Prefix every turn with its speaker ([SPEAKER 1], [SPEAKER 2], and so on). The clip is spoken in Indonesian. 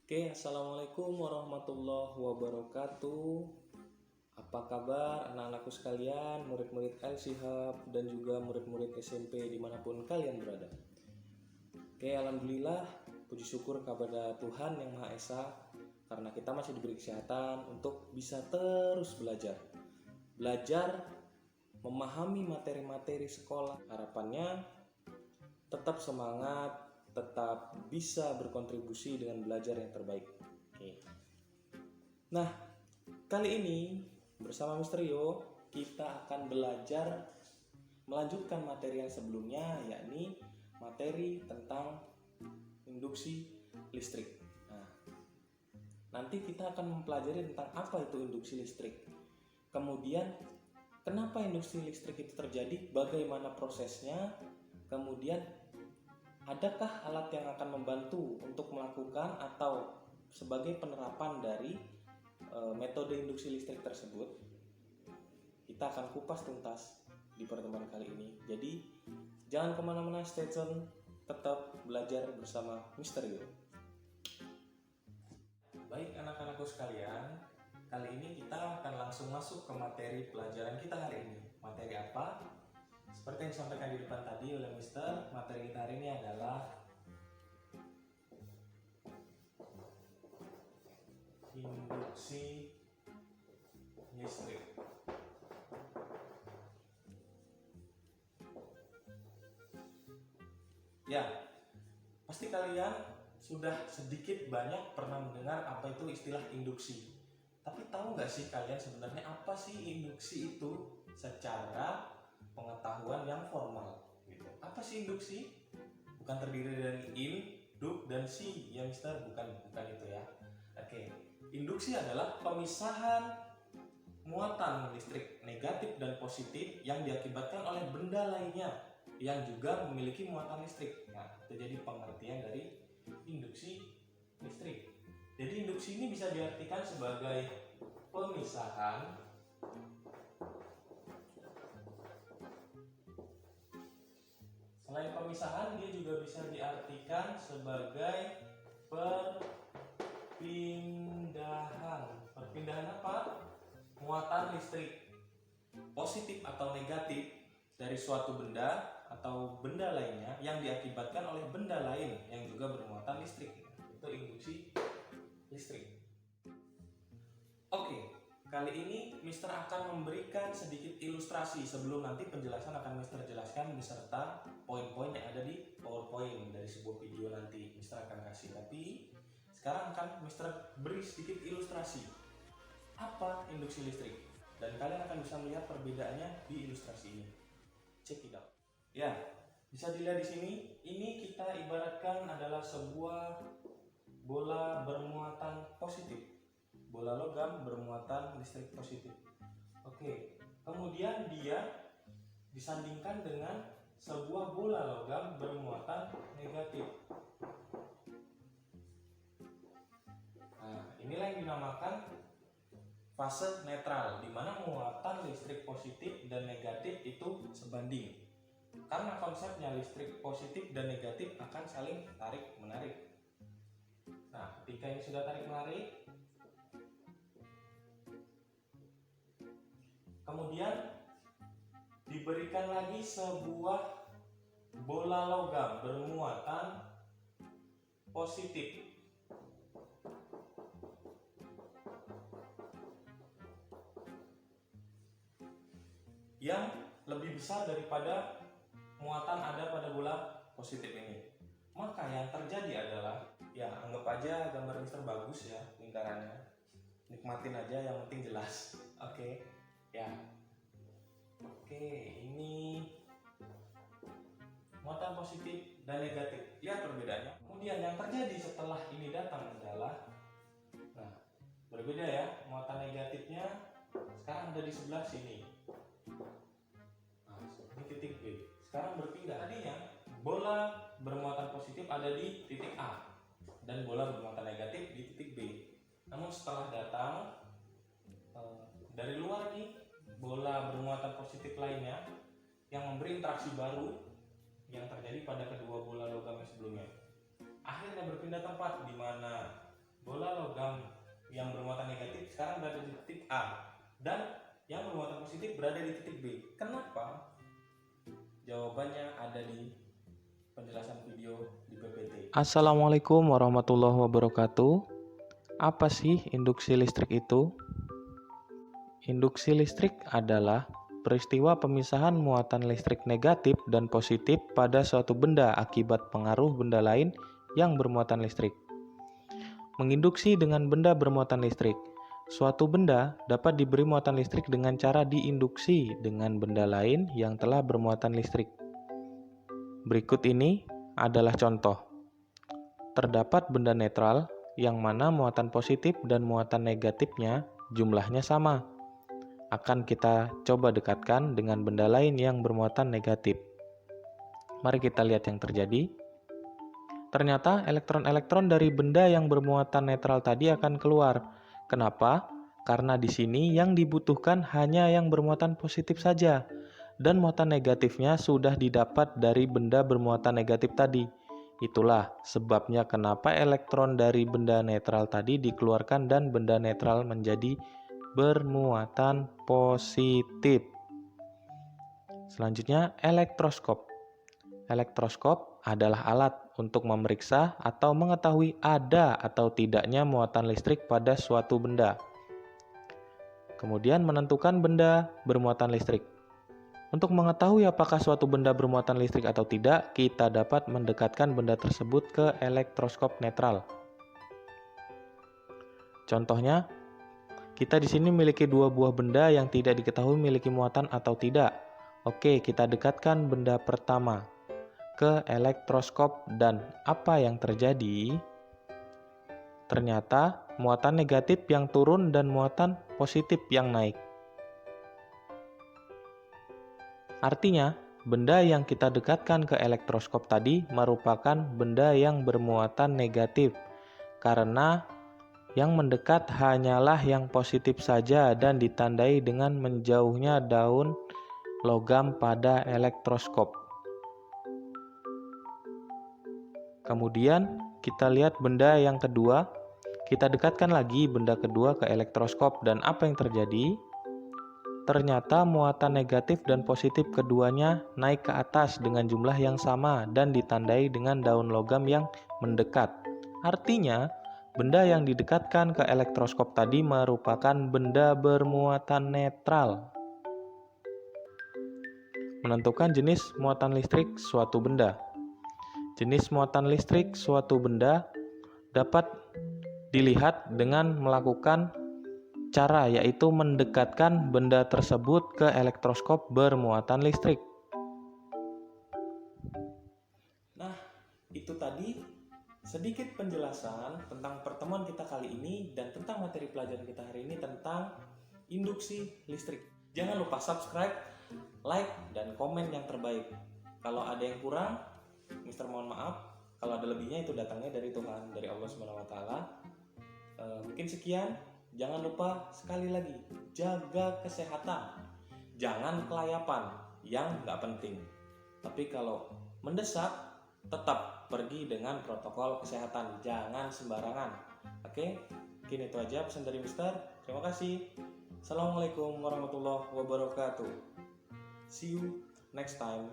[SPEAKER 1] Oke, assalamualaikum warahmatullahi wabarakatuh. Apa kabar anak-anakku sekalian, murid-murid Al Shihab dan juga murid-murid SMP dimanapun kalian berada. Oke, alhamdulillah, puji syukur kepada Tuhan Yang Maha Esa karena kita masih diberi kesehatan untuk bisa terus belajar memahami materi-materi sekolah. Harapannya tetap semangat, tetap bisa berkontribusi dengan belajar yang terbaik. Oke. Nah, kali ini bersama Mister Yo kita akan belajar melanjutkan materi yang sebelumnya, yakni materi tentang induksi listrik. Nah, nanti kita akan mempelajari tentang apa itu induksi listrik. Kemudian, kenapa induksi listrik itu terjadi, bagaimana prosesnya, kemudian adakah alat yang akan membantu untuk melakukan atau sebagai penerapan dari metode induksi listrik tersebut. Kita akan kupas tuntas di pertemuan kali ini. Jadi jangan kemana-mana, stay tune, tetap belajar bersama Mister Yo. Baik anak-anakku sekalian, kali ini kita akan langsung masuk ke materi pelajaran kita hari ini. Materi apa? Seperti yang disampaikan di depan tadi oleh Mister, materi kita hari ini adalah induksi listrik. Ya, pasti kalian sudah sedikit banyak pernah mendengar apa itu istilah induksi. Tapi tahu nggak sih kalian sebenarnya apa sih induksi itu secara pengetahuan yang formal gitu. Apa sih induksi? Bukan terdiri dari in, duk, dan si ya Mister, bukan itu ya. Oke, induksi adalah pemisahan muatan listrik negatif dan positif yang diakibatkan oleh benda lainnya yang juga memiliki muatan listrik. Nah, itu jadi pengertian dari induksi listrik. Jadi induksi ini bisa diartikan sebagai pemisahan Selain pemisahan, dia juga bisa diartikan sebagai perpindahan. Perpindahan apa? Muatan listrik positif atau negatif dari suatu benda atau benda lainnya yang diakibatkan oleh benda lain yang juga bermuatan listrik. Itu induksi listrik. Oke, kali ini Mister akan memberikan sedikit ilustrasi sebelum nanti penjelasan akan Mister jelaskan beserta poin-poin yang ada di PowerPoint dari sebuah video nanti Mister akan kasih. Tapi sekarang akan Mister beri sedikit ilustrasi apa induksi listrik dan kalian akan bisa melihat perbedaannya di ilustrasi ini. Check it out. Ya, bisa dilihat di sini. Ini kita ibaratkan adalah sebuah bola bermuatan positif. Bola logam bermuatan listrik positif. Oke, kemudian dia disandingkan dengan sebuah bola logam bermuatan negatif. Nah, inilah yang dinamakan fase netral, di mana muatan listrik positif dan negatif itu sebanding. Karena konsepnya listrik positif dan negatif akan saling tarik-menarik. Nah, ketika ini sudah tarik-menarik, kemudian diberikan lagi sebuah bola logam bermuatan positif. Yang lebih besar daripada muatan ada pada bola positif ini. Maka yang terjadi adalah, ya anggap aja gambar Mister bagus ya lingkarannya. Nikmatin aja, yang penting jelas. Oke. Ya. Oke, ini muatan positif dan negatif. Lihat perbedaannya. Kemudian yang terjadi setelah ini datang adalah, nah, berbeda ya. Muatan negatifnya sekarang ada di sebelah sini. Nah, ini titik B. Sekarang berpindah. Tadinya bola bermuatan positif ada di titik A dan bola bermuatan negatif di titik B. Namun setelah datang dari luar nih, bola bermuatan positif lainnya yang memberi interaksi baru yang terjadi pada kedua bola logam yang sebelumnya. Akhirnya berpindah tempat, di mana A dan yang bermuatan positif berada di titik B. Kenapa? Jawabannya ada di penjelasan video di PPT. Assalamualaikum warahmatullahi wabarakatuh. Apa sih induksi listrik itu? Induksi listrik adalah peristiwa pemisahan muatan listrik negatif dan positif pada suatu benda akibat pengaruh benda lain yang bermuatan listrik. Menginduksi dengan benda bermuatan listrik. Suatu benda dapat diberi muatan listrik dengan cara diinduksi dengan benda lain yang telah bermuatan listrik. Berikut ini adalah contoh. Terdapat benda netral yang mana muatan positif dan muatan negatifnya jumlahnya sama. Akan kita coba dekatkan dengan benda lain yang bermuatan negatif. Mari kita lihat yang terjadi. Ternyata elektron-elektron dari benda yang bermuatan netral tadi akan keluar. Kenapa? Karena di sini yang dibutuhkan hanya yang bermuatan positif saja. Dan muatan negatifnya sudah didapat dari benda bermuatan negatif tadi. Itulah sebabnya kenapa elektron dari benda netral tadi dikeluarkan dan benda netral menjadi bermuatan positif. Selanjutnya, elektroskop. Elektroskop adalah alat untuk memeriksa atau mengetahui ada atau tidaknya muatan listrik pada suatu benda. Kemudian menentukan benda bermuatan listrik. Untuk mengetahui apakah suatu benda bermuatan listrik atau tidak, kita dapat mendekatkan benda tersebut ke elektroskop netral. Contohnya, kita di sini memiliki dua buah benda yang tidak diketahui memiliki muatan atau tidak. Oke, kita dekatkan benda pertama ke elektroskop dan apa yang terjadi? Ternyata muatan negatif yang turun dan muatan positif yang naik. Artinya, benda yang kita dekatkan ke elektroskop tadi merupakan benda yang bermuatan negatif karena yang mendekat hanyalah yang positif saja dan ditandai dengan menjauhnya daun logam pada elektroskop. Kemudian kita lihat benda yang kedua, kita dekatkan lagi benda kedua ke elektroskop dan apa yang terjadi? Ternyata muatan negatif dan positif keduanya naik ke atas dengan jumlah yang sama dan ditandai dengan daun logam yang mendekat. Artinya, benda yang didekatkan ke elektroskop tadi merupakan benda bermuatan netral. Menentukan jenis muatan listrik suatu benda. Jenis muatan listrik suatu benda dapat dilihat dengan melakukan cara, yaitu mendekatkan benda tersebut ke elektroskop bermuatan listrik. Nah, itu tadi sedikit penjelasan tentang pertemuan kita kali ini dan tentang materi pelajaran kita hari ini tentang induksi listrik. Jangan lupa subscribe, like, dan komen yang terbaik. Kalau ada yang kurang, Mister mohon maaf. Kalau ada lebihnya itu datangnya dari Tuhan, dari Allah SWT. Mungkin sekian. Jangan lupa sekali lagi, jaga kesehatan. Jangan kelayapan yang nggak penting. Tapi kalau mendesak, tetap pergi dengan protokol kesehatan. Jangan sembarangan. Oke, mungkin itu aja pesan dari Mister. Terima kasih. Assalamualaikum warahmatullahi wabarakatuh. See you next time.